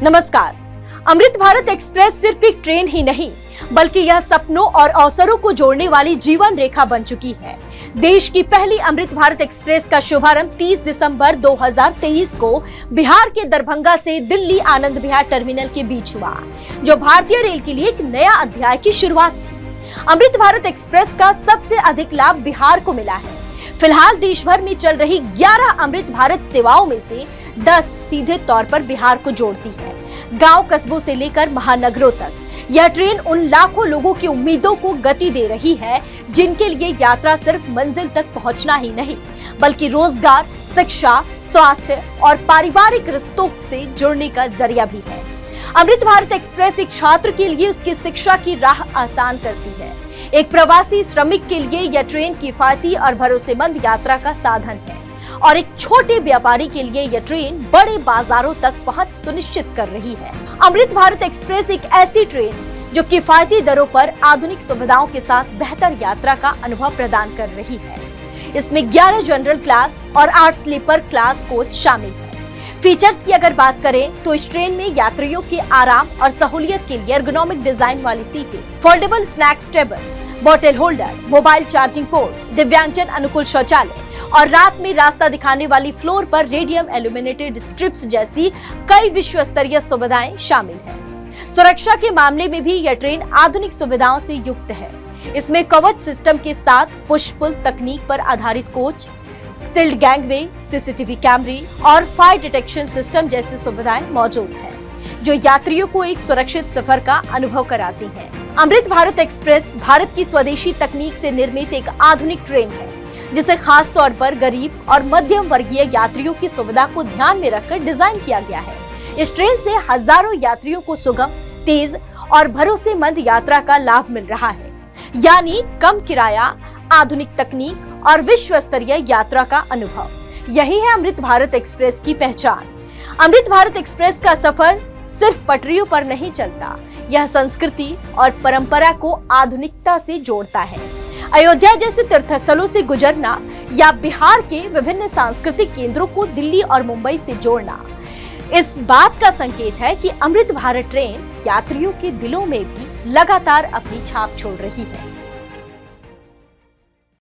नमस्कार। अमृत भारत एक्सप्रेस सिर्फ एक ट्रेन ही नहीं, बल्कि यह सपनों और अवसरों को जोड़ने वाली जीवन रेखा बन चुकी है। देश की पहली अमृत भारत एक्सप्रेस का शुभारंभ 30 दिसंबर 2023 को बिहार के दरभंगा से दिल्ली आनंद विहार टर्मिनल के बीच हुआ, जो भारतीय रेल के लिए एक नया अध्याय की शुरुआत थी। अमृत भारत एक्सप्रेस का सबसे अधिक लाभ बिहार को मिला है। फिलहाल देश भर में चल रही 11 अमृत भारत सेवाओं में से 10 सीधे तौर पर बिहार को जोड़ती है। गांव कस्बों से लेकर महानगरों तक यह ट्रेन उन लाखों लोगों की उम्मीदों को गति दे रही है, जिनके लिए यात्रा सिर्फ मंजिल तक पहुंचना ही नहीं, बल्कि रोजगार, शिक्षा, स्वास्थ्य और पारिवारिक रिश्तों से जुड़ने का जरिया भी है। अमृत भारत एक्सप्रेस एक छात्र के लिए उसकी शिक्षा की राह आसान करती है। एक प्रवासी श्रमिक के लिए यह ट्रेन किफायती और भरोसेमंद यात्रा का साधन है, और एक छोटे व्यापारी के लिए यह ट्रेन बड़े बाजारों तक पहुंच सुनिश्चित कर रही है। अमृत भारत एक्सप्रेस एक ऐसी ट्रेन जो किफायती दरों पर आधुनिक सुविधाओं के साथ बेहतर यात्रा का अनुभव प्रदान कर रही है। इसमें 11 जनरल क्लास और 8 स्लीपर क्लास कोच शामिल है। फीचर्स की अगर बात करें तो इस ट्रेन में यात्रियों के आराम और सहूलियत के लिए एर्गोनॉमिक डिजाइन वाली सीटें, फोल्डेबल स्नैक्स टेबल, बोतल होल्डर, मोबाइल चार्जिंग पोर्ट, दिव्यांगजन अनुकूल शौचालय और रात में रास्ता दिखाने वाली फ्लोर पर रेडियम एल्यूमिनेटेड स्ट्रिप्स जैसी कई विश्व स्तरीय सुविधाएं शामिल हैं। सुरक्षा के मामले में भी यह ट्रेन आधुनिक सुविधाओं से युक्त है। इसमें कवच सिस्टम के साथ पुश पुल तकनीक पर आधारित कोच, सील्ड गैंगवे, सीसीटीवी कैमरे और फायर डिटेक्शन सिस्टम जैसी सुविधाएं मौजूद हैं, जो यात्रियों को एक सुरक्षित सफर का अनुभव कराती हैं। अमृत भारत एक्सप्रेस भारत की स्वदेशी तकनीक से निर्मित एक आधुनिक ट्रेन है, जिसे खास तौर पर गरीब और मध्यम वर्गीय यात्रियों की सुविधा को ध्यान में रखकर डिजाइन किया गया है। इस ट्रेन से हजारों यात्रियों को सुगम, तेज और भरोसेमंद यात्रा का लाभ मिल रहा है, यानी कम किराया, आधुनिक तकनीक और विश्व स्तरीय यात्रा का अनुभव। यही है अमृत भारत एक्सप्रेस की पहचान। अमृत भारत एक्सप्रेस का सफर सिर्फ पटरियों पर नहीं चलता, यह संस्कृति और परंपरा को आधुनिकता से जोड़ता है। अयोध्या जैसे तीर्थस्थलों से गुजरना या बिहार के विभिन्न सांस्कृतिक केंद्रों को दिल्ली और मुंबई से जोड़ना इस बात का संकेत है कि अमृत भारत ट्रेन यात्रियों के दिलों में भी लगातार अपनी छाप छोड़ रही है।